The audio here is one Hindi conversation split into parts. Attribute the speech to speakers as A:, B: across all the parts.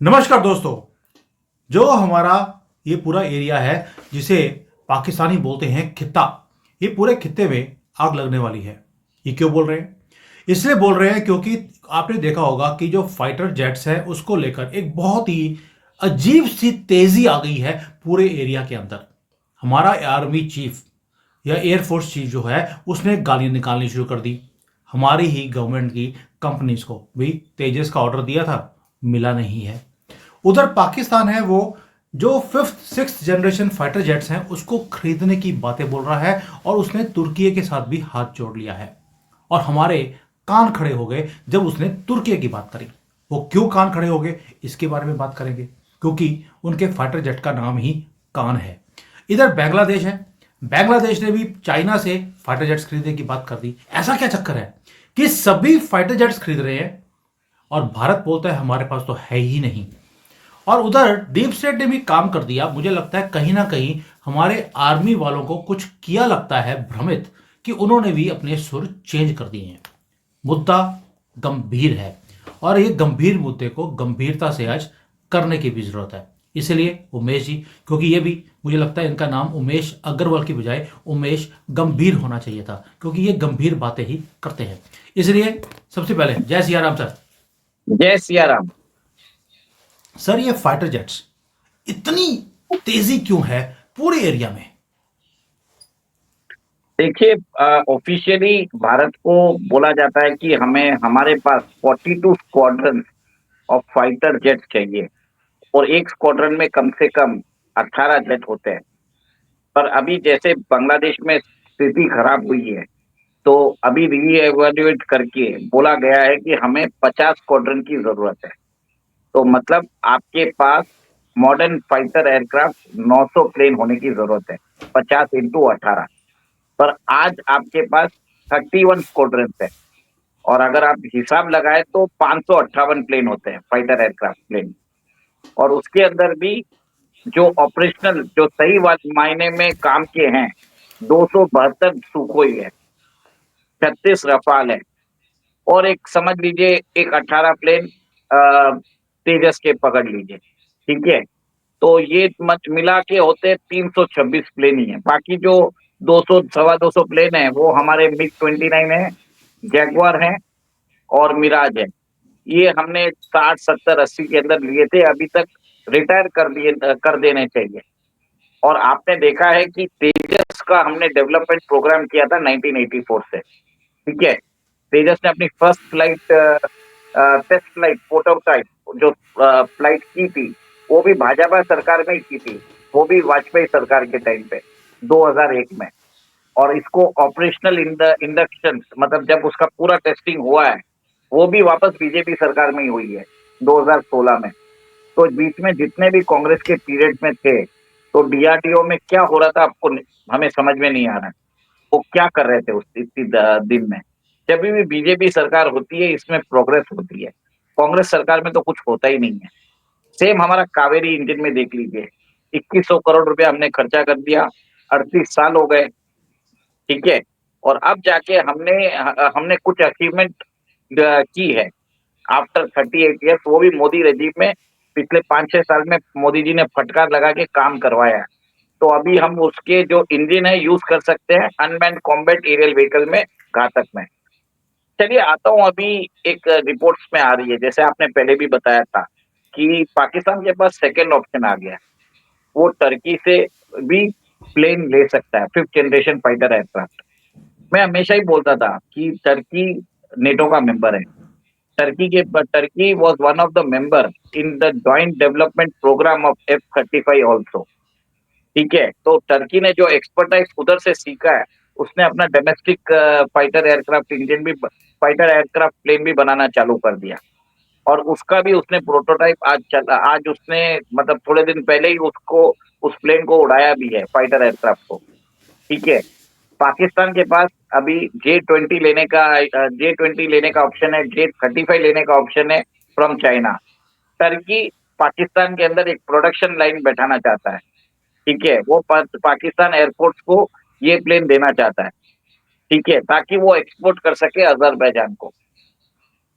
A: नमस्कार दोस्तों। जो हमारा ये पूरा एरिया है जिसे पाकिस्तानी बोलते हैं खित्ता, ये पूरे खित्ते में आग लगने वाली है। ये क्यों बोल रहे हैं? इसलिए बोल रहे हैं क्योंकि आपने देखा होगा कि जो फाइटर जेट्स है उसको लेकर एक बहुत ही अजीब सी तेजी आ गई है पूरे एरिया के अंदर। हमारा आर्मी चीफ या एयरफोर्स चीफ जो है उसने गालियां निकालनी शुरू कर दी। हमारी ही गवर्नमेंट की कंपनीज को भी तेजस का ऑर्डर दिया था, मिला नहीं है। उधर पाकिस्तान है, वो जो fifth six generation fighter jets हैं उसको खरीदने की बातें बोल रहा है और उसने तुर्की के साथ भी हाथ जोड़ लिया है। और हमारे कान खड़े हो गए जब उसने तुर्की की बात करी। वो क्यों कान खड़े हो गए इसके बारे में बात करेंगे, क्योंकि उनके फाइटर जेट का नाम ही कान है। इधर बांग्लादेश है, बांग्लादेश ने भी चाइना से फाइटर जेट्स खरीदने की बात कर दी। ऐसा क्या चक्कर है कि सभी फाइटर जेट्स खरीद रहे हैं और भारत बोलता है हमारे पास तो है ही नहीं। और उधर डीप स्टेट ने भी काम कर दिया। मुझे लगता है कहीं ना कहीं हमारे आर्मी वालों को कुछ किया लगता है भ्रमित, कि उन्होंने भी अपने सुर चेंज कर दिए हैं। मुद्दा गंभीर है और ये गंभीर मुद्दे को गंभीरता से आज करने की भी जरूरत है। इसलिए उमेश जी, क्योंकि ये भी मुझे लगता है इनका नाम उमेश अग्रवाल की बजाय उमेश गंभीर होना चाहिए था, क्योंकि ये गंभीर बातें ही करते हैं। इसलिए सबसे पहले जय सिया राम सर।
B: जय सिया राम।
A: सर, ये फाइटर जेट्स इतनी तेजी क्यों है पूरे एरिया में?
B: देखिए, ऑफिशियली भारत को बोला जाता है कि हमें हमारे पास 42 स्क्वाड्रन ऑफ फाइटर जेट चाहिए और एक स्क्वाड्रन में कम से कम 18 जेट होते हैं। पर अभी जैसे बांग्लादेश में स्थिति खराब हुई है, तो अभी रीएवैल्यूएट करके बोला गया है कि हमें 50 स्क्वाड्रन की जरूरत है। तो मतलब आपके पास मॉडर्न फाइटर एयरक्राफ्ट 900 प्लेन होने की जरूरत है, 50 इंटू 18। पर आज आपके पास 31 स्क्वाड्रन है और अगर आप हिसाब लगाए तो 558 प्लेन होते हैं, फाइटर एयरक्राफ्ट प्लेन। और उसके अंदर भी जो ऑपरेशनल, जो सही मायने में काम के हैं, 272 सुखोई है, 36 रफाल है और एक समझ लीजिए एक 18 प्लेन तेजस के पकड़ लीजिए। ठीक है, तो ये मत मिला के होते 326 प्लेन ही है। बाकी जो 200 सवा 200 प्लेन है वो हमारे मिग 29 है, जैगवार है और मिराज है। ये हमने 60 70 80 के अंदर लिए थे, अभी तक रिटायर कर देने चाहिए। और आपने देखा है कि तेजस का हमने डेवलपमेंट प्रोग्राम किया था 1984 से। ठीक है, तेजस ने अपनी first flight, test flight prototype जो फ्लाइट की थी, वो भी भाजपा सरकार में ही की थी, वो भी वाजपेयी सरकार के टाइम पे 2001 में। और इसको ऑपरेशनल इंडक्शन, मतलब जब उसका पूरा टेस्टिंग हुआ है, वो भी वापस बीजेपी सरकार में ही हुई है 2016 में। तो बीच में जितने भी कांग्रेस के पीरियड में थे, तो डीआरडीओ में क्या हो रहा था आपको हमें समझ में नहीं आ रहा है। वो क्या कर रहे थे उस इतनी दिन में? जब भी बीजेपी सरकार होती है इसमें प्रोग्रेस होती है, कांग्रेस सरकार में तो कुछ होता ही नहीं है। सेम हमारा कावेरी इंजन में देख लीजिए, 2100 करोड़ रुपया हमने खर्चा कर दिया, 38 साल हो गए। ठीक है, और अब जाके हमने हमने कुछ अचीवमेंट की है आफ्टर 38 ईयर्स, वो भी मोदी रेजिम में। पिछले 5 6 साल में मोदी जी ने फटकार लगा के काम करवाया है। तो अभी हम उसके जो इंजन है यूज कर सकते हैं अनमैन्ड कॉम्बैट एरियल व्हीकल में, घातक में। चलिए आता हूँ, अभी एक रिपोर्ट्स में आ रही है, जैसे आपने पहले भी बताया था कि पाकिस्तान के पास सेकेंड ऑप्शन आ गया है। वो टर्की से भी प्लेन ले सकता है, फिफ्थ जनरेशन फाइटर एयरक्राफ्ट। मैं हमेशा ही बोलता था कि टर्की नेटो का मेंबर है। Turkey was one of the member in the joint development program of F-35 also. ठीक है, तो टर्की ने जो एक्सपर्टाइज उधर से सीखा है, उसने अपना डोमेस्टिक फाइटर एयरक्राफ्ट इंजन भी, फाइटर एयरक्राफ्ट प्लेन भी बनाना चालू कर दिया। और उसका भी उसने प्रोटोटाइप आज चला, आज उसने मतलब थोड़े दिन पहले ही उसको, उस प्लेन को उड़ाया भी है, फाइटर एयरक्राफ्ट को। ठीक है, पाकिस्तान के पास अभी J-20 लेने का ऑप्शन है, J-35 लेने का ऑप्शन है फ्रॉम चाइना। टर्की पाकिस्तान के अंदर एक प्रोडक्शन लाइन बैठाना चाहता है। ठीक है, वो पाकिस्तान एयरफोर्स को ये प्लेन देना चाहता है। ठीक है, ताकि वो एक्सपोर्ट कर सके अजरबैजान को।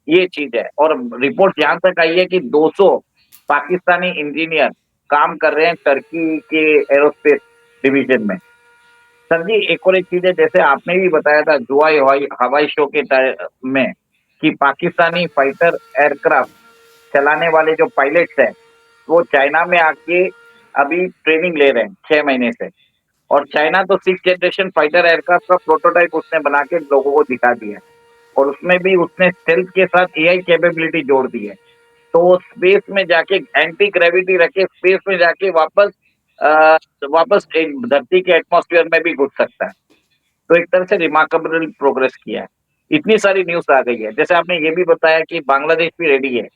B: ये चीज है। और रिपोर्ट यहां तक आई है कि 200 पाकिस्तानी इंजीनियर काम कर रहे हैं टर्की के एरोस्पेस डिवीजन में। सर जी, एक और एक चीज है, जैसे आपने भी बताया था दुबई हवाई हवाई शो के में कि पाकिस्तानी फाइटर एयरक्राफ्ट चलाने वाले जो पायलट्स हैं वो चाइना में आके अभी ट्रेनिंग ले रहे हैं 6 महीने से। और चाइना तो 6th जनरेशन फाइटर एयरक्राफ्ट का प्रोटोटाइप उसने बना के लोगों को दिखा दिया है। और उसमें भी उसने स्टेल्थ के साथ एआई कैपेबिलिटी जोड़ दी है। तो वो स्पेस में जाके एंटी ग्रेविटी रखे स्पेस में जाके अ, वापस एक धरती के एटमॉस्फेयर में भी घुस सकता है। तो एक तरह से रिमार्केबल प्रोग्रेस किया है। इतनी सारी न्यूज़ आ गई है। जैसे आपने ये भी बताया कि बांग्लादेश भी रेडी है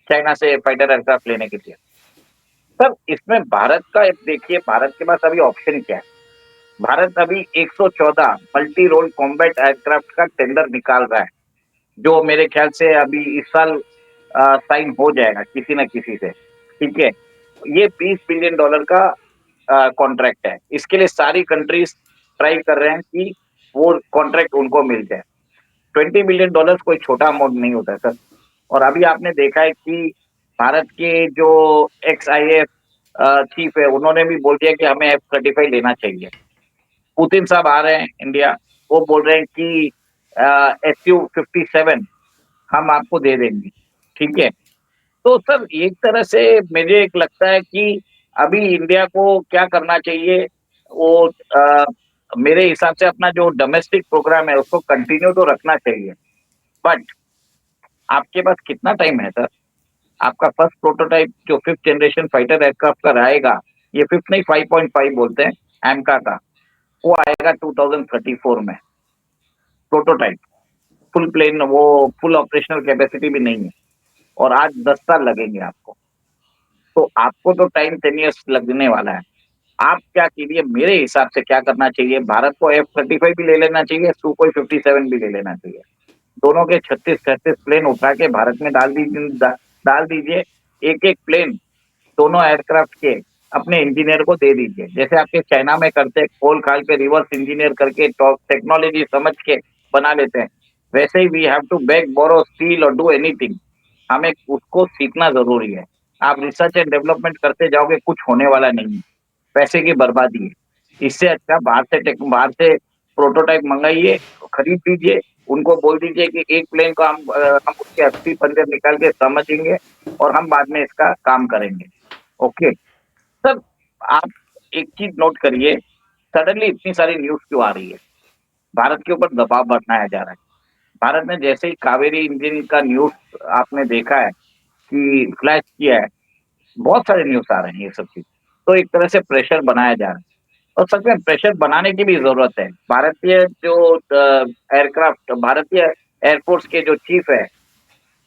B: चाइना से फाइटर एयरक्राफ्ट लेने के लिए। सर इसमें भारत का देखिए, भारत के पास अभी ऑप्शन क्या है? भारत अभी 114 मल्टी रोल कॉम्बैट एयरक्राफ्ट का टेंडर निकाल रहा है, जो मेरे ख्याल से अभी इस साल साइन हो जाएगा किसी न किसी से, ठीक है? ये $20 बिलियन का कॉन्ट्रैक्ट है। इसके लिए सारी कंट्रीज ट्राई कर रहे हैं कि वो कॉन्ट्रैक्ट उनको मिल जाए। $20 बिलियन कोई छोटा अमाउंट नहीं होता है सर। और अभी आपने देखा है कि भारत के जो एक्स आईएएफ चीफ है, उन्होंने भी बोल दिया कि हमें F-35 लेना चाहिए। पुतिन साहब आ रहे हैं इंडिया, वो बोल रहे हैं कि Su-57 हम आपको दे देंगे, ठीक है? तो सर एक तरह से मुझे एक लगता है कि अभी इंडिया को क्या करना चाहिए, वो मेरे हिसाब से अपना जो डोमेस्टिक प्रोग्राम है उसको कंटिन्यू तो रखना चाहिए। बट आपके पास कितना टाइम है सर? आपका फर्स्ट प्रोटोटाइप जो 5th जनरेशन फाइटर एयरक्राफ्ट का रहेगा, ये 5th नहीं 5.5 बोलते हैं, एमका का, वो आएगा 2034 में। प्रोटोटाइप फुल प्लेन, वो फुल ऑपरेशनल कैपेसिटी भी नहीं है। और आज 10 साल लगेंगे आपको। तो आपको तो टाइम 10 ईयर्स लगने वाला है। आप क्या कीजिए, मेरे हिसाब से क्या करना चाहिए, भारत को F-35 भी ले लेना चाहिए, सुखोई 57 भी ले लेना चाहिए। दोनों के 36-36 प्लेन उठा के भारत में डाल दीजिए। एक एक प्लेन दोनों एयरक्राफ्ट के अपने इंजीनियर को दे दीजिए। जैसे आपके चाइना में करते हैं, खोल खाल के रिवर्स इंजीनियर करके टेक्नोलॉजी समझ के बना लेते हैं। वैसे ही we have to beg borrow steal और डू एनीथिंग। हमें उसको सीखना जरूरी है। आप रिसर्च एंड डेवलपमेंट करते जाओगे, कुछ होने वाला नहीं है, पैसे की बर्बादी है। इससे अच्छा बाहर से प्रोटोटाइप मंगाइए, खरीद लीजिए, उनको बोल दीजिए कि एक प्लेन को हम उसके 80 पंजे निकाल के समझेंगे और हम बाद में इसका काम करेंगे। ओके सर, आप एक चीज नोट करिए, सडनली इतनी सारी न्यूज़ क्यों आ रही है? भारत के ऊपर दबाव बनाया जा रहा है। भारत ने जैसे ही कावेरी इंजन का न्यूज़ आपने देखा है कि फ्लैश किया है, बहुत सारे न्यूज़ आ रहे हैं ये सब चीज़। तो एक तरह से प्रेशर बनाया जा रहा है और सच में प्रेशर बनाने की भी ज़रूरत है। भारतीय जो एयरक्राफ्ट भारतीय एयरफोर्स के जो चीफ है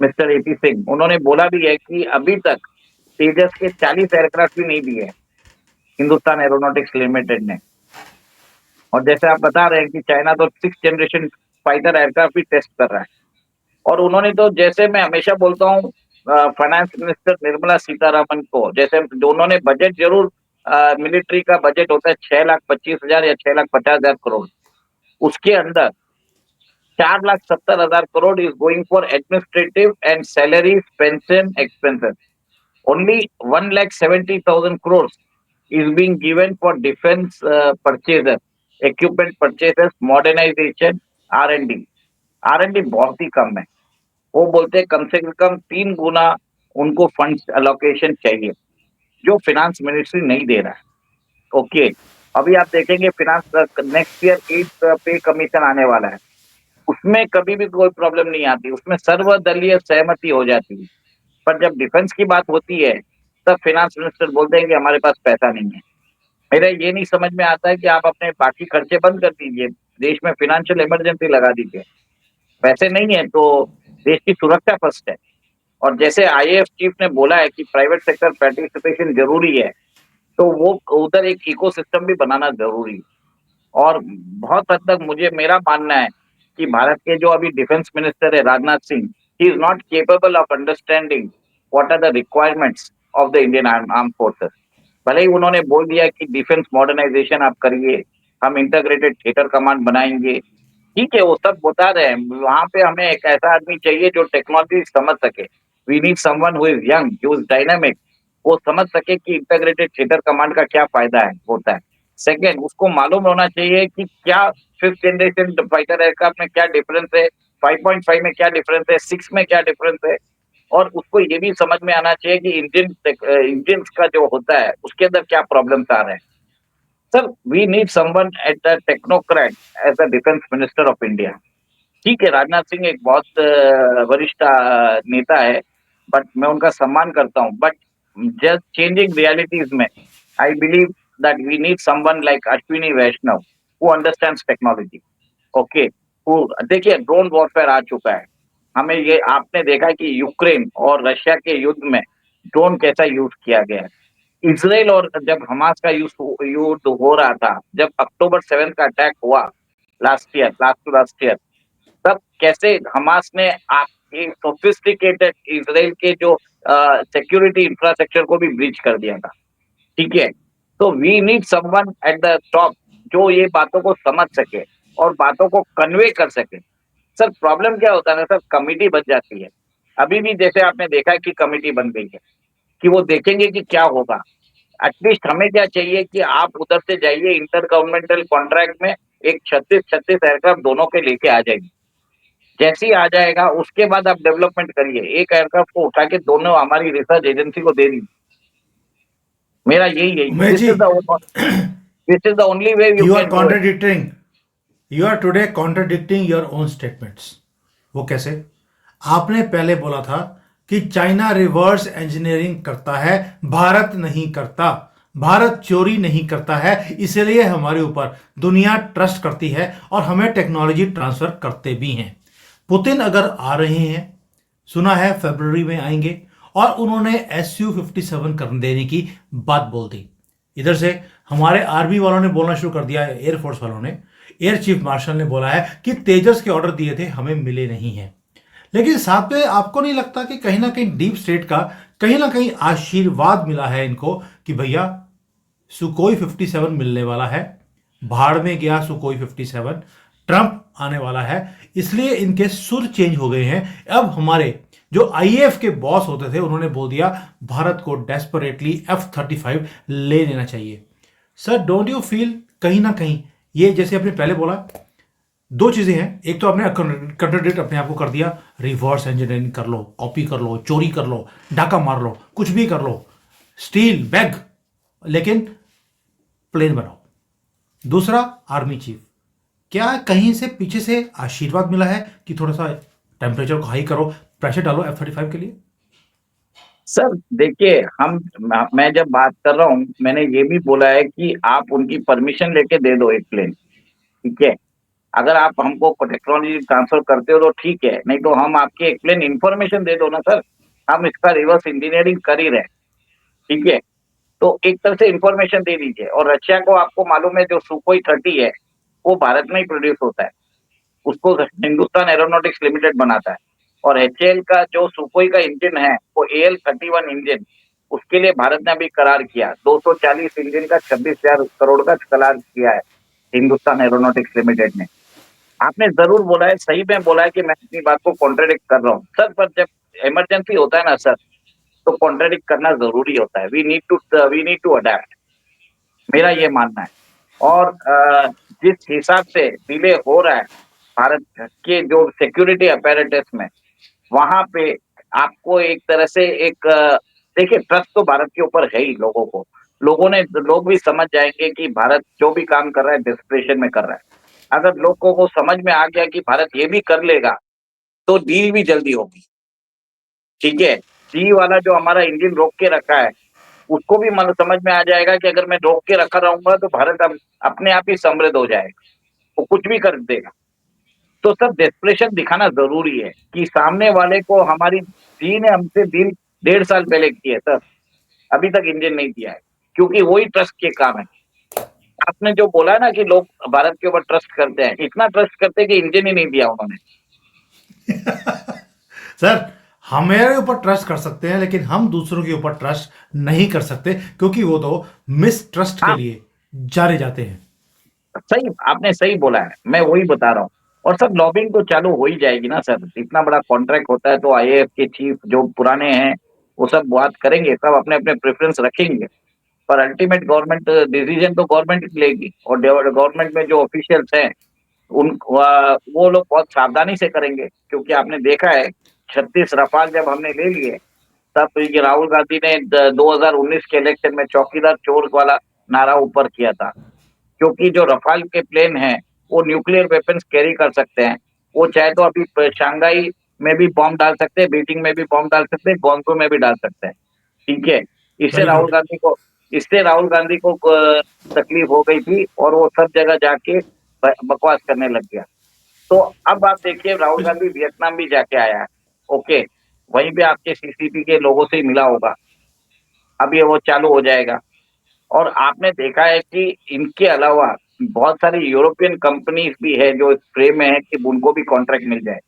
B: मिस्टर एपी सिंह, उन्होंने बोला भी है कि अभी तक तेजस के 40 एयरक्राफ्ट भी नहीं दिए हैं हिंदुस्तान एरोनॉटिक्स लिमिटेड ने। और जैसे आप बता रहे हैं कि चाइना तो 6th जनरेशन फाइटर एयरक्राफ्ट भी टेस्ट कर रहा है। और उन्होंने तो, जैसे मैं हमेशा बोलता हूँ, फाइनेंस मिनिस्टर निर्मला सीतारमन को, जैसे दोनों ने बजट जरूर, मिलिट्री का बजट होता है 6,25,000 या 6,50,000 करोड़, उसके अंदर 4,70,000 crore is going for administrative and salaries pension expenses. Only 1,70,000 crores is being given for defense purchases, equipment purchases, modernization, R&D। R&D बहुत ही कम है। वो बोलते हैं कम से कम 3 गुना उनको फंड्स अलोकेशन चाहिए, जो फिनांस मिनिस्ट्री नहीं दे रहा है। ओके, अभी आप देखेंगे फिनांस नेक्स्ट ईयर 8 पे कमीशन आने वाला है, उसमें कभी भी कोई प्रॉब्लम नहीं आती, उसमें सर्वदलीय सहमति हो जाती है। पर जब डिफेंस की बात होती है, तब फिनांस मिनिस्टर बोलते हैं कि हमारे पास पैसा नहीं है। मेरा ये नहीं समझ में आता है कि आप अपने बाकी खर्चे बंद कर दीजिए, देश में फाइनेंशियल इमरजेंसी लगा दीजिए। पैसे नहीं है तो देश की सुरक्षा फर्स्ट है। और जैसे आईएएफ चीफ ने बोला है कि प्राइवेट सेक्टर पार्टिसिपेशन जरूरी है, तो वो उधर एक इकोसिस्टम भी बनाना जरूरी है। और बहुत हद तक मुझे मेरा मानना है कि भारत के जो अभी डिफेंस मिनिस्टर है Rajnath Singh, he is not capable of understanding what are the requirements of the Indian arm forces. भले ही उन्होंने बोल दिया कि डिफेंस मॉडर्नाइजेशन आप करिए, हम इंटीग्रेटेड थिएटर कमांड बनाएंगे, ठीक है, वो सब बता रहे हैं। वहां पे हमें एक ऐसा आदमी चाहिए जो टेक्नोलॉजी समझ सके। We need someone who is young, who is dynamic, वो समझ सके कि इंटीग्रेटेड थिएटर कमांड का क्या फायदा है होता है। सेकंड, उसको मालूम होना चाहिए कि क्या फिफ्थ जनरेशन फाइटर एयरक्राफ्ट में क्या डिफरेंस है, 5.5 में क्या डिफरेंस है, 6 में क्या डिफरेंस है, और उसको ये भी समझ में आना चाहिए कि इंजन का जो होता है उसके अंदर क्या प्रॉब्लम्स आ रहे हैं। Sir, we need someone at the technocrat as the defence minister of India. ठीक है, राजनाथ सिंह एक बहुत वरिष्ठ नेता है, बट मैं उनका सम्मान करता हूँ, बट जस्ट चेंजिंग रियलिटीज में I believe that we need someone like Ashwini Vaishnaw who understands technology. Okay, वो देखिए ड्रोन वॉरफेयर आ चुका है, हमें ये आपने देखा कि यूक्रेन और रशिया के युद्ध में ड्रोन कैसा यूज किया गया है। इसराइल और जब हमास का युद्ध हो रहा था, जब अक्टूबर 7 का अटैक हुआ लास्ट ईयर, तब कैसे हमास ने आपके सोफिस्टिकेटेड इसराइल के जो सिक्योरिटी इंफ्रास्ट्रक्चर को भी ब्रीच कर दिया था। ठीक है, तो we need someone at the top जो ये बातों को समझ सके और बातों को कन्वे कर सके। सर, प्रॉब्लम क्या होता है ना सर, कमिटी बन जाती है। अभी भी जैसे आपने देखा है कि कमिटी बन गई है कि वो देखेंगे कि क्या होगा। एटलीस्ट हमें क्या चाहिए कि आप उधर से जाइए, इंटर गवर्नमेंटल कॉन्ट्रैक्ट में एक 36 एयरक्राफ्ट दोनों के लेके आ जाएंगे। जैसे ही आ जाएगा उसके बाद आप डेवलपमेंट करिए, एक एयरक्राफ्ट को उठा के दोनों हमारी रिसर्च एजेंसी को दे दीजिए। मेरा यही है,
A: Umesh ji,
B: this is the only way you
A: you are
B: can do it.
A: Contradicting, you are today contradicting your own statements. वो कैसे? आपने पहले बोला था कि चाइना रिवर्स इंजीनियरिंग करता है, भारत नहीं करता, भारत चोरी नहीं करता है, इसलिए हमारे ऊपर दुनिया ट्रस्ट करती है और हमें टेक्नोलॉजी ट्रांसफर करते भी हैं। पुतिन अगर आ रहे हैं, सुना है फरवरी में आएंगे, और उन्होंने SU-57 कर देने की बात बोल दी। इधर से हमारे आर्मी वालों ने बोलना शुरू कर दिया है, एयरफोर्स वालों ने, एयर चीफ मार्शल ने बोला है कि तेजस के ऑर्डर दिए थे, हमें मिले नहीं हैं। लेकिन साथ में आपको नहीं लगता कि कहीं ना कहीं डीप स्टेट का कहीं ना कहीं आशीर्वाद मिला है इनको कि भैया सुकोई 57 मिलने वाला है, भाड़ में गया सुकोई 57, ट्रंप आने वाला है, इसलिए इनके सुर चेंज हो गए हैं। अब हमारे जो IAF के बॉस होते थे उन्होंने बोल दिया भारत को डेस्परेटली F-35 ले लेना चाहिए। सर, डोंट यू फील कहीं ना कहीं ये, जैसे आपने पहले बोला, दो चीजें हैं, एक तो आपने कंट्राडिक्ट अपने आप को कर दिया, रिवर्स इंजीनियरिंग कर लो, कॉपी कर लो, चोरी कर लो, डाका मार लो, कुछ भी कर लो, स्टील बैग, लेकिन प्लेन बनाओ। दूसरा, आर्मी चीफ, क्या कहीं से पीछे से आशीर्वाद मिला है कि थोड़ा सा टेम्परेचर को हाई करो, प्रेशर डालो F-35 के लिए?
B: सर देखिए, मैं जब बात कर रहा हूँ, मैंने ये भी बोला है कि आप उनकी परमिशन लेके दे दो एक प्लेन। ठीक है, अगर आप हमको टेक्नोलॉजी ट्रांसफर करते हो तो ठीक है, नहीं तो हम आपके एक प्लेन इंफॉर्मेशन दे दो ना सर, हम इसका रिवर्स इंजीनियरिंग कर ही रहे हैं। ठीक है, तो एक तरह से इंफॉर्मेशन दे दीजिए। और रशिया को आपको मालूम है जो सुकोई 30 है वो भारत में ही प्रोड्यूस होता है, उसको हिंदुस्तान एरोनॉटिक्स लिमिटेड बनाता है। और HAL का जो सुकोई का इंजन है वो AL-31 इंजन, उसके लिए भारत ने अभी करार किया, 240 इंजन का 26,000 करोड़ का करार किया है हिंदुस्तान एरोनॉटिक्स लिमिटेड ने। आपने जरूर बोला है, सही में बोला है कि मैं अपनी बात को कॉन्ट्रेडिक्ट कर रहा हूँ सर, पर जब इमरजेंसी होता है ना सर, तो कॉन्ट्रेडिक्ट करना जरूरी होता है। वी नीड टू अडेप्ट, मेरा ये मानना है। और जिस हिसाब से डिले हो रहा है भारत के जो सिक्योरिटी अपैरेटस में, वहां पे आपको एक तरह से एक देखिए, ट्रस्ट तो भारत के ऊपर है ही, लोग भी समझ जाएंगे कि भारत जो भी काम कर रहा है डेस्परेशन में कर रहा है। अगर लोगों को समझ में आ गया कि भारत ये भी कर लेगा तो डील भी जल्दी होगी। ठीक है, डी वाला जो हमारा इंजन रोक के रखा है उसको भी मन समझ में आ जाएगा कि अगर मैं रोक के रखा रहूंगा तो भारत अब अपने आप ही समृद्ध हो जाएगा, वो कुछ भी कर देगा। तो सब डेस्परेशन दिखाना जरूरी है कि सामने वाले को, हमारी डी ने हमसे डील 1.5 साल पहले की है सर, अभी तक इंजन नहीं दिया है, क्योंकि वही ट्रस्ट के काम है। आपने जो बोला ना कि लोग भारत के ऊपर ट्रस्ट करते हैं, इतना ट्रस्ट करते हैं कि इंजन ही नहीं दिया उन्होंने।
A: सर, हमारे ऊपर ट्रस्ट कर सकते हैं लेकिन हम दूसरों के ऊपर ट्रस्ट नहीं कर सकते, क्योंकि वो तो मिस ट्रस्ट के
B: हाँ,
A: लिए जाने जाते हैं।
B: सही, आपने सही बोला है, मैं वही बता रहा हूँ। और सर लॉबिंग तो चालू हो ही जाएगी ना सर, इतना बड़ा कॉन्ट्रैक्ट होता है तो आईएएफ के चीफ जो पुराने हैं वो सब बात करेंगे, सब अपने अपने प्रेफरेंस रखेंगे, पर अल्टीमेट गवर्नमेंट डिसीजन तो गवर्नमेंट ही लेगी। और गवर्नमेंट में जो ऑफिशियल्स हैं वो लोग बहुत सावधानी से करेंगे, क्योंकि आपने देखा है 36 रफाल जब हमने ले लिए तब ये राहुल गांधी ने 2019 के इलेक्शन में चौकीदार चोर वाला नारा ऊपर किया था, क्योंकि जो रफाल के प्लेन हैं वो न्यूक्लियर वेपन्स कैरी कर सकते हैं। वो चाहे तो अभी शंघाई में भी बॉम्ब डाल सकते हैं, बीटिंग में भी बॉम्ब डाल सकते हैं, गोंगो में भी डाल सकते हैं। ठीक है, इससे
A: वेरी
B: राहुल
A: गुड।
B: गांधी को इससे राहुल गांधी को तकलीफ हो गई थी और वो सब जगह जाके बकवास करने लग गया। तो अब आप देखिए राहुल गांधी वियतनाम भी जाके आया है। ओके, वहीं पे आपके सीसीपी के लोगों से ही मिला होगा, अब ये वो चालू हो जाएगा। और आपने देखा है कि इनके अलावा बहुत सारी यूरोपियन कंपनीज भी है जो इस फ्रेम में है कि उनको भी कॉन्ट्रैक्ट मिल जाए।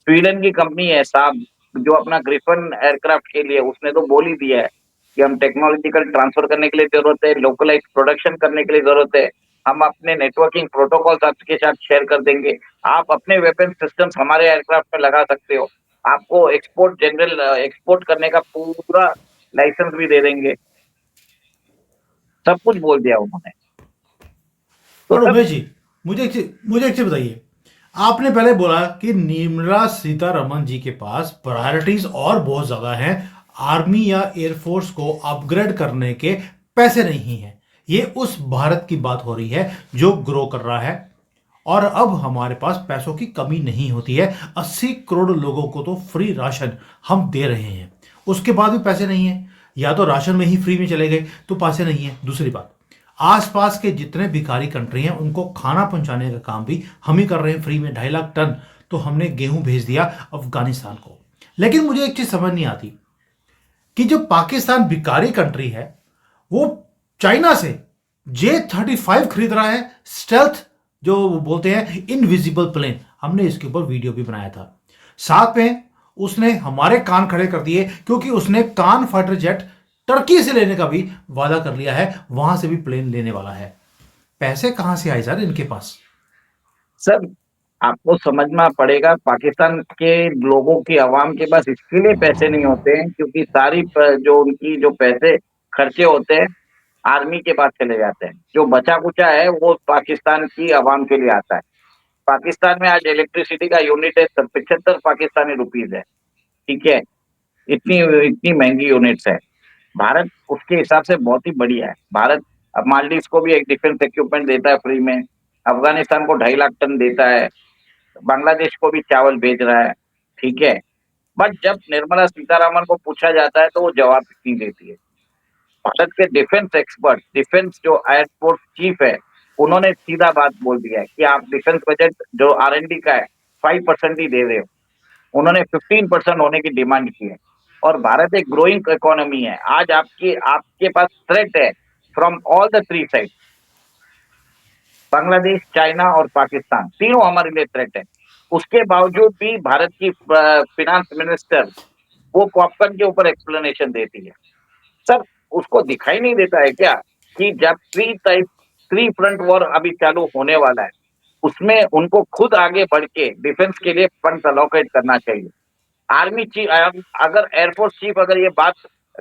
B: स्वीडन की कंपनी है साहब, जो अपना ग्रिफन एयरक्राफ्ट के लिए उसने तो बोल ही दिया है कि हम टेक्नोलॉजिकल ट्रांसफर करने के लिए जरूरत है, लोकलाइज प्रोडक्शन करने के लिए जरूरत है, हम अपने नेटवर्किंग प्रोटोकॉल्स आपके साथ शेयर कर देंगे, आप अपने वेपन सिस्टम्स हमारे एयरक्राफ्ट में लगा सकते हो, आपको एक्सपोर्ट करने का पूरा लाइसेंस भी दे देंगे। सब कुछ बोल दिया उन्होंने। तो
A: और
B: सर
A: उमेश जी, मुझे एक चीज बताइए। आपने पहले बोला कि निर्मला सीतारमन जी के पास प्रायोरिटीज और बहुत ज्यादा हैं, आर्मी या एयरफोर्स को अपग्रेड करने के पैसे नहीं हैं। ये उस भारत की बात हो रही है जो ग्रो कर रहा है, और अब हमारे पास पैसों की कमी नहीं होती है। 80 करोड़ लोगों को तो फ्री राशन हम दे रहे हैं, उसके बाद भी पैसे नहीं है। या तो राशन में ही फ्री में चले गए तो पैसे नहीं है। दूसरी बात, आसपास के जितने भिखारी कंट्री हैं उनको खाना पहुंचाने का काम भी हम ही कर रहे हैं फ्री में। 2.5 लाख टन तो हमने गेहूं भेज दिया अफगानिस्तान को। लेकिन मुझे एक चीज समझ नहीं आती कि जो पाकिस्तान भिखारी कंट्री है, वो चाइना से J-35 खरीद रहा है, स्टेल्थ जो वो बोलते हैं इनविजिबल प्लेन। हमने इसके ऊपर वीडियो भी बनाया था। साथ में उसने हमारे कान खड़े कर दिए, क्योंकि उसने कान फाइटर जेट टर्की से लेने का भी वादा कर लिया है, वहां से भी प्लेन लेने वाला है। पैसे कहां से आए सर इनके पास?
B: सर आपको समझना पड़ेगा, पाकिस्तान के लोगों की आवाम के पास इसके लिए पैसे नहीं होते हैं क्योंकि सारी जो उनकी जो पैसे खर्चे होते हैं आर्मी के पास चले जाते हैं, जो बचा कुचा है वो पाकिस्तान की आवाम के लिए आता है। पाकिस्तान में आज इलेक्ट्रिसिटी का यूनिट है 75 पाकिस्तानी रुपीज है। ठीक है, इतनी इतनी महंगी यूनिट्स है। भारत उसके हिसाब से बहुत ही बढ़िया है। भारत अब मालदीव को भी एक डिफेंस इक्विपमेंट देता है फ्री में, अफगानिस्तान को 2.5 लाख टन देता है, बांग्लादेश को भी चावल भेज रहा है। ठीक है, बट जब निर्मला सीतारामन को पूछा जाता है तो वो जवाब नहीं देती है। भारत के डिफेंस एक्सपर्ट, डिफेंस जो एयरफोर्स चीफ है, उन्होंने सीधा बात बोल दिया है कि आप डिफेंस बजट जो R&D का है 5% ही दे रहे हो। उन्होंने 15% होने की डिमांड की है। और भारत एक ग्रोइंग इकोनॉमी है। आज आपकी आपके पास थ्रेट है from all the three side, Bangladesh, China और पाकिस्तान, तीनों हमारे लिए थ्रेट है। उसके बावजूद भी भारत की फिनांस मिनिस्टर वो पॉपकॉर्न के ऊपर एक्सप्लेनेशन देती है। सर उसको दिखाई नहीं देता है क्या कि जब थ्री फ्रंट वॉर अभी चालू होने वाला है, उसमें उनको खुद आगे बढ़ के डिफेंस के लिए फंड अलोकेट करना चाहिए। आर्मी चीफ अगर एयरफोर्स चीफ अगर ये बात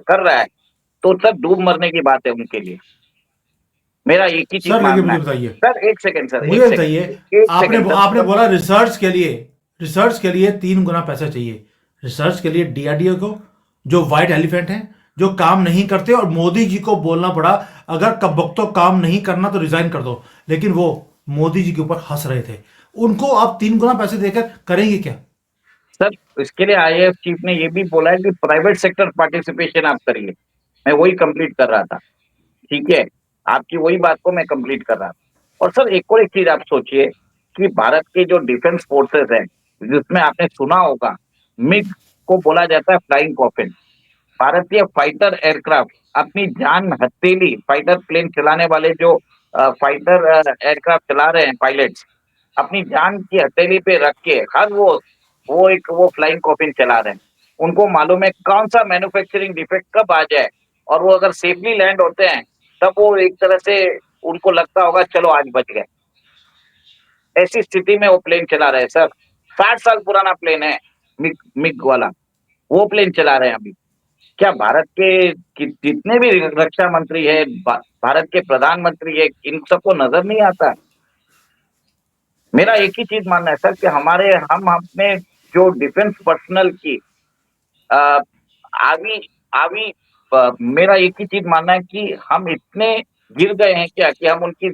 B: कर रहा है तो सर डूब मरने की बात है उनके लिए। मेरा एक ही चीज
A: सर लेकिन
B: मानना
A: मुझे
B: है।
A: बताइए,
B: सर एक सेकंड सर, एक
A: मुझे बताइए,
B: सेकंड, एक
A: आपने
B: सेकंड
A: आपने
B: सर।
A: बोला रिसर्च के लिए 3 गुना पैसा चाहिए। रिसर्च के लिए DRDO को, जो व्हाइट एलिफेंट हैं, जो काम नहीं करते, और मोदी जी को बोलना पड़ा अगर कब वक्त काम नहीं करना तो रिजाइन कर दो, लेकिन वो मोदी जी के ऊपर हंस रहे थे। उनको आप 3 गुना पैसे देकर करेंगे क्या?
B: सर इसके लिए आईएएफ चीफ ने ये भी बोला है कि प्राइवेट सेक्टर पार्टिसिपेशन आप करिए। मैं वही कंप्लीट कर रहा था। ठीक है, आपकी वही बात को मैं कंप्लीट कर रहा था। और सर एक चीज आप सोचिए कि भारत के जो डिफेंस फोर्सेस है, जिसमें आपने सुना होगा मिग को बोला जाता है फ्लाइंग कॉफिन। भारतीय फाइटर एयरक्राफ्ट अपनी जान हथेली, फाइटर प्लेन चलाने वाले जो फाइटर एयरक्राफ्ट चला रहे हैं पायलट्स, अपनी जान की हथेली पे रख के हर वो फ्लाइंग कॉफिन चला रहे हैं। उनको मालूम है कौन सा मैन्युफैक्चरिंग डिफेक्ट कब आ जाए, और वो अगर सेफली लैंड होते हैं तब वो एक तरह से उनको लगता होगा चलो आज बच गए। ऐसी स्थिति में वो प्लेन चला रहे हैं सर। 60 साल पुराना प्लेन है, मिग मिग वाला, वो प्लेन चला रहे हैं अभी। क्या भारत के जितने भी रक्षा मंत्री है, भारत के प्रधानमंत्री है, इन सबको नजर नहीं आता? मेरा एक ही चीज मानना है सर कि हम अपने जो डिफेंस पर्सनल की अ, आवी आवी मेरा एक ही चीज मानना है कि हम इतने गिर गए हैं क्या कि हम उनकी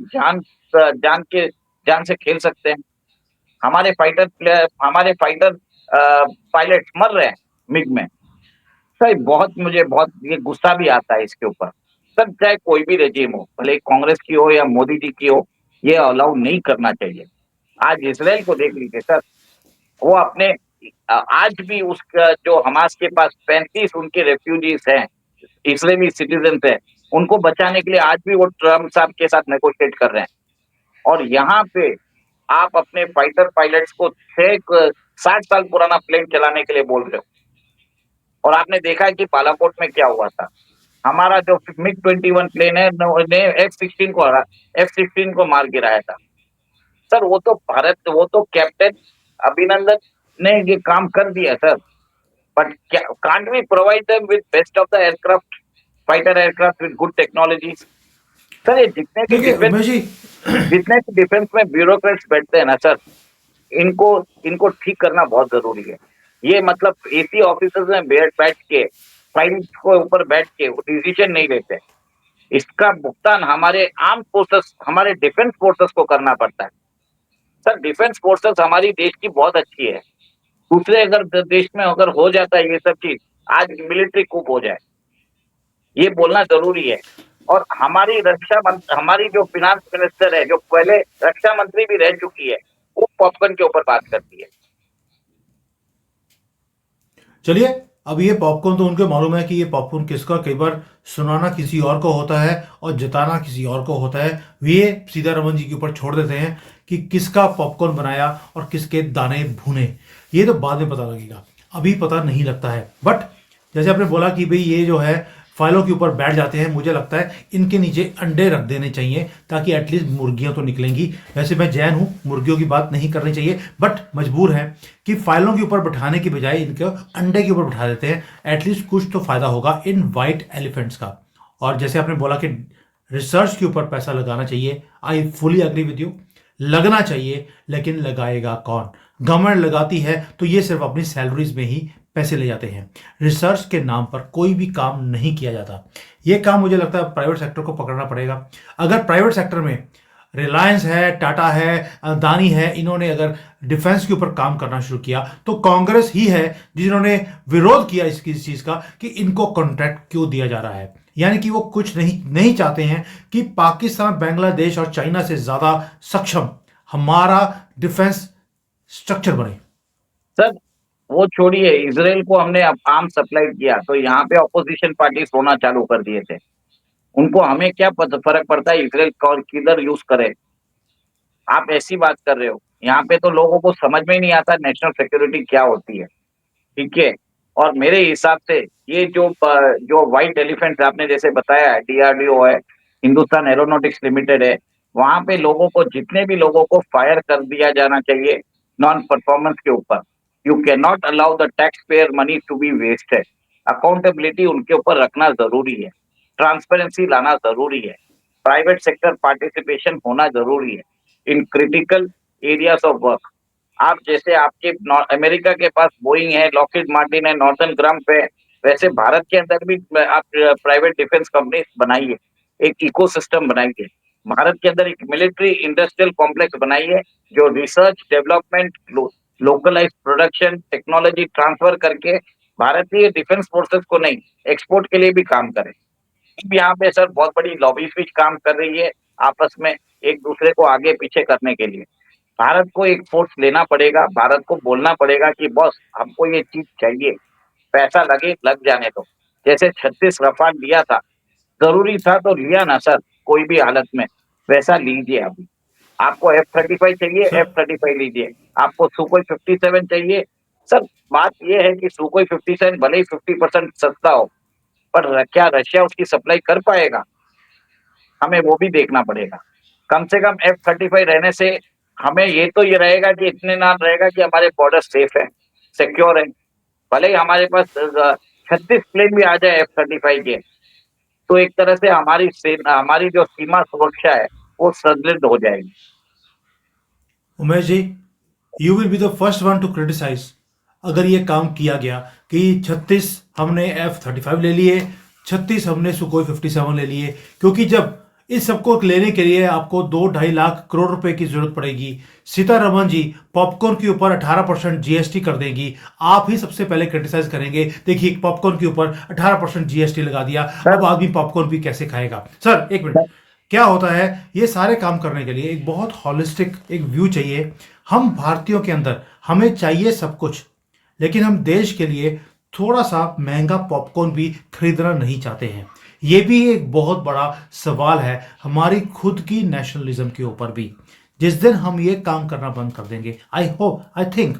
B: जान से खेल सकते हैं? हमारे फाइटर पायलट मर रहे हैं मिग में। सर मुझे बहुत ये गुस्सा भी आता है इसके ऊपर। सर चाहे कोई भी रेजिम हो, भले कांग्रेस की हो या मोदी जी की हो, ये अलाउ नहीं करना चाहिए। आज इसराइल को देख लीजिए सर, वो अपने आज भी उसका जो हमास के पास 35 उनके रेफ्यूजीज हैं, इस्राएली सिटीजन है, उनको बचाने के लिए आज भी वो ट्रम्प साहब के साथ नेगोशिएट कर रहे हैं। और यहाँ पे आप अपने फाइटर पायलट्स को 60 साल पुराना प्लेन चलाने के लिए बोल रहे हो। और आपने देखा है कि बालाकोट में क्या हुआ था। हमारा जो मिग 21 प्लेन है ने F-16 को मार गिराया था। सर वो तो कैप्टन अभिनंदन ने ये काम कर दिया sir. But can't we provide them with best of the aircraft, fighter aircraft with good technologies? Sir ये
A: देखिए उमेश जी,
B: जितने भी डिफेंस में ब्यूरोक्रेट्स बैठते हैं ना सर, इनको इनको ठीक करना बहुत जरूरी है। ये मतलब एसी ऑफिसर्स में बैठ के फाइल्स को ऊपर बैठ के वो डिसीजन नहीं लेते। इसका भुगतान हमारे आर्म फोर्सेस, हमारे डिफेंस फोर्सेस को करना पड़ता है। सर डिफेंस फोर्सेस हमारी देश की बहुत अच्छी है। दूसरे अगर देश में अगर हो जाता है ये सब चीज, आज मिलिट्री कूप हो जाए, ये बोलना जरूरी है। और हमारी जो फिनांस मिनिस्टर है, जो पहले रक्षा मंत्री भी रह चुकी है, वो पॉपकॉर्न के ऊपर बात करती है।
A: चलिए, अब ये पॉपकॉर्न तो उनको मालूम है कि ये पॉपकॉर्न किसका, कई बार सुनाना किसी और को होता है और जिताना किसी और को होता है। ये सीतारमन जी के ऊपर छोड़ देते हैं कि किसका पॉपकॉर्न बनाया और किसके दाने भुने, ये तो बाद में पता लगेगा, अभी पता नहीं लगता है। बट जैसे आपने बोला कि भाई ये जो है फाइलों के ऊपर बैठ जाते हैं, मुझे लगता है इनके नीचे अंडे रख देने चाहिए ताकि एटलीस्ट मुर्गियां तो निकलेंगी। वैसे मैं जैन हूं, मुर्गियों की बात नहीं करनी चाहिए, बट मजबूर है कि फाइलों के ऊपर बैठाने की बजाय इनके अंडे के ऊपर बैठा देते हैं, एटलीस्ट कुछ तो फायदा होगा इन वाइट एलिफेंट्स का। और जैसे आपने बोला कि रिसर्च के ऊपर पैसा लगाना चाहिए, I fully agree with you, लगना चाहिए, लेकिन लगाएगा कौन? गवर्नमेंट लगाती है तो ये सिर्फ अपनी सैलरीज में ही पैसे ले जाते हैं, रिसर्च के नाम पर कोई भी काम नहीं किया जाता। ये काम मुझे लगता है प्राइवेट सेक्टर को पकड़ना पड़ेगा। अगर प्राइवेट सेक्टर में रिलायंस है, टाटा है, अदानी है, इन्होंने अगर डिफेंस के ऊपर काम करना शुरू किया तो कांग्रेस ही है जिन्होंने विरोध किया इसकी चीज का कि इनको कॉन्ट्रैक्ट क्यों दिया जा रहा है। यानी कि वो कुछ नहीं चाहते हैं कि पाकिस्तान, बांग्लादेश और चाइना से ज्यादा सक्षम हमारा डिफेंस स्ट्रक्चर बने।
B: सर वो छोड़िए, इसराइल को हमने आर्म सप्लाई किया तो यहाँ पे ऑपोजिशन पार्टी सोना चालू कर दिए थे। उनको हमें क्या फर्क पड़ता है इसराइल किधर यूज करे? आप ऐसी बात कर रहे हो। यहाँ पे तो लोगों को समझ में ही नहीं आता नेशनल सिक्योरिटी क्या होती है। ठीक है। और मेरे हिसाब से ये जो व्हाइट एलिफेंट आपने जैसे बताया है, DRDO है, हिंदुस्तान एरोनॉटिक्स लिमिटेड है, वहां पे जितने भी लोगों को फायर कर दिया जाना चाहिए नॉन परफॉर्मेंस के ऊपर। You can not allow the tax payer money to be wasted. Accountability उनके ऊपर रखना जरूरी है, ट्रांसपेरेंसी लाना जरूरी है, प्राइवेट सेक्टर पार्टिसिपेशन होना जरूरी है in critical areas of work. आप जैसे आपके अमेरिका के पास बोइंग है, लॉकहीड मार्टिन है, नॉर्थन ग्रम्प है, वैसे भारत के अंदर भी आप प्राइवेट डिफेंस कंपनी बनाइए, एक इकोसिस्टम बनाइए। भारत के अंदर एक मिलिट्री इंडस्ट्रियल कॉम्प्लेक्स बनाइए जो research development, localise production, technology transfer करके भारतीय डिफेंस फोर्सेस को नहीं, एक्सपोर्ट के लिए भी काम करे। अब यहाँ पे सर बहुत बड़ी लॉबी भी काम कर रही है आपस में एक दूसरे को आगे पीछे करने के लिए। भारत को एक फोर्स लेना पड़ेगा, भारत को बोलना पड़ेगा कि बॉस हमको ये चीज चाहिए, पैसा लगे लग जाने दो। जैसे 36 रफाल लिया था, जरूरी था तो लिया ना सर, कोई भी हालत में वैसा लीजिए। अभी आपको F-35 चाहिए,
A: सर
B: F-35 लीजिए। आपको सुकोई 57 चाहिए। सर बात यह है कि सुकोई 57 भले ही 50% सस्ता हो, पर क्या रशिया उसकी सप्लाई कर पाएगा? हमें वो भी देखना पड़ेगा। कम से कम F-35 रहने से हमें ये रहेगा कि इत्मीनान रहेगा कि हमारे बॉर्डर सेफ है, सिक्योर है। भले ही हमारे पास 36 प्लेन भी आ जाए F-35 के, तो एक तरह से हमारी जो सीमा सुरक्षा है वो सुदृढ़ हो जाएगी।
A: Umesh ji, you will be the first one to criticise अगर ये काम किया गया कि 36 हमने F-35 ले लिए, 36 हमने सुकोई 57 ले लिए, क्योंकि जब इस सबको लेने के लिए आपको 2-2.5 लाख करोड़ रुपए की जरूरत पड़ेगी। सीतारमन जी पॉपकॉर्न के ऊपर 18% जीएसटी कर देगी, आप ही सबसे पहले क्रिटिसाइज करेंगे। देखिए पॉपकॉर्न के ऊपर 18% जीएसटी लगा दिया,
B: सर
A: अब आदमी पॉपकॉर्न भी कैसे खाएगा? सर एक मिनट, क्या होता है, ये सारे काम करने के लिए एक बहुत हॉलिस्टिक एक व्यू चाहिए। हम भारतीयों के अंदर हमें चाहिए सब कुछ, लेकिन हम देश के लिए थोड़ा सा महंगा पॉपकॉर्न भी खरीदना नहीं चाहते हैं। ये भी एक बहुत बड़ा सवाल है हमारी खुद की नेशनलिज्म के ऊपर भी। जिस दिन हम ये काम करना बंद कर देंगे, आई थिंक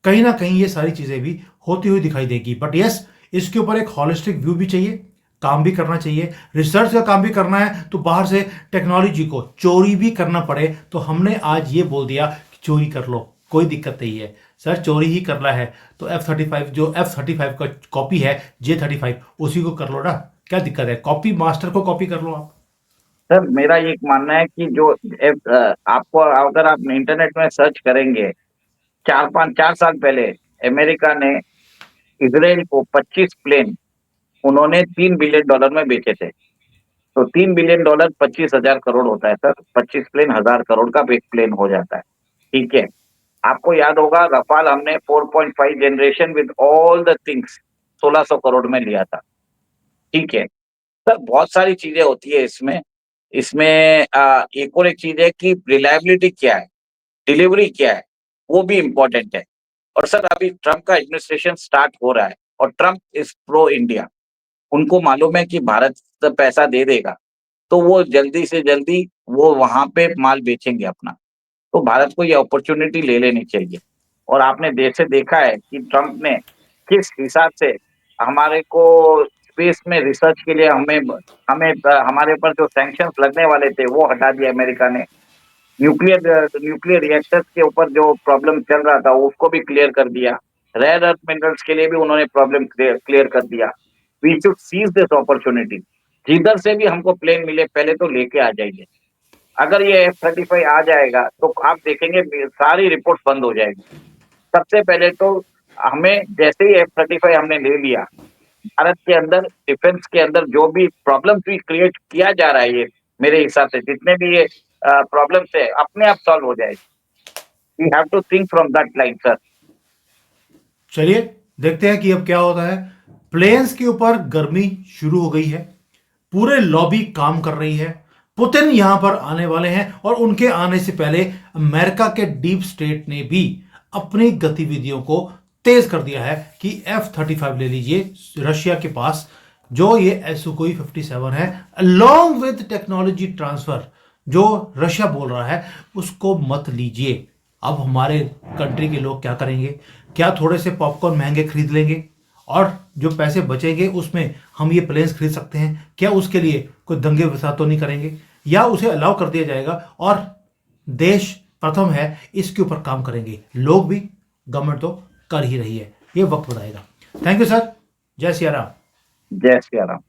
A: कहीं ना कहीं ये सारी चीजें भी होती हुई दिखाई देगी। बट यस, इसके ऊपर एक हॉलिस्टिक व्यू भी चाहिए, काम भी करना चाहिए, रिसर्च का काम भी करना है। तो बाहर से टेक्नोलॉजी को चोरी भी करना पड़े तो हमने आज ये बोल दिया कि चोरी कर लो, कोई दिक्कत नहीं है। सर चोरी ही करना है तो F-35 जो F-35 का कॉपी है J-35 उसी को कर लो ना, क्या दिक्कत है? कॉपी मास्टर को कॉपी कर लो आप।
B: सर मेरा ये मानना है कि आपको अगर आप इंटरनेट में सर्च करेंगे, 4 साल पहले अमेरिका ने इसराइल को 25 प्लेन उन्होंने $3 बिलियन में बेचे थे। तो $3 बिलियन 25,000 करोड़ होता है सर। 25 प्लेन 1,000 करोड़ का एक प्लेन हो जाता है। ठीक है। आपको याद होगा रफाल हमने 4.5 generation with all the things 1,600 crore में लिया था। ठीक है सर, बहुत सारी चीजें होती है इसमें। एक और एक चीज है कि रिलायबिलिटी क्या है, डिलीवरी क्या है, वो भी इम्पोर्टेंट है। और सर अभी ट्रम्प का एडमिनिस्ट्रेशन स्टार्ट हो रहा है और ट्रम्प इज प्रो इंडिया। उनको मालूम है कि भारत पैसा दे देगा तो वो जल्दी से जल्दी वो वहां पे माल बेचेंगे अपना। तो भारत को ये अपॉर्चुनिटी ले लेनी चाहिए। और आपने देश से देखा है कि ट्रम्प ने किस हिसाब से हमारे को स्पेस में रिसर्च के लिए हमें हमें हमारे ऊपर जो सैंक्शंस लगने वाले थे वो हटा दिया अमेरिका ने। न्यूक्लियर रिएक्टर्स के ऊपर जो प्रॉब्लम चल रहा था उसको भी क्लियर कर दिया। रेयर अर्थ मिनरल्स के लिए भी उन्होंने प्रॉब्लम क्लियर कर दिया। We should seize this opportunity. जिधर से भी हमको प्लेन मिले पहले तो लेके आ जाइए। अगर ये F-35 आ जाएगा तो आप देखेंगे सारी रिपोर्ट बंद हो जाएगी। सबसे पहले तो हमें जैसे ही F-35 हमने ले लिया, भारत के अंदर डिफेंस के अंदर जो भी प्रॉब्लम भी क्रिएट किया जा रहा है, ये मेरे हिसाब से जितने भी ये प्रॉब्लम्स है अपने आप सॉल्व हो जाएगी। We have to think from that line sir.
A: चलिए देखते हैं कि अब क्या होता है। प्लेन्स के ऊपर गर्मी शुरू हो गई है, पूरे लॉबी काम कर रही है। पुतिन यहां पर आने वाले हैं और उनके आने से पहले अमेरिका के डीप स्टेट ने भी अपनी गतिविधियों को तेज कर दिया है कि F-35 ले लीजिए रशिया के पास, जो ये सुकोई 57 है, अलोंग विद टेक्नोलॉजी ट्रांसफर जो रशिया बोल रहा है उसको मत लीजिए। अब हमारे कंट्री के लोग क्या करेंगे? क्या थोड़े से पॉपकॉर्न महंगे खरीद लेंगे और जो पैसे बचेंगे उसमें हम ये प्लेन्स खरीद सकते हैं? क्या उसके लिए कोई दंगे फसाद तो नहीं करेंगे, या उसे अलाउ कर दिया जाएगा और देश प्रथम है इसके ऊपर काम करेंगे? लोग भी, गवर्नमेंट तो कर ही रही है, ये वक्त बताएगा। थैंक यू सर, जय सिया राम।
B: जय श्री राम।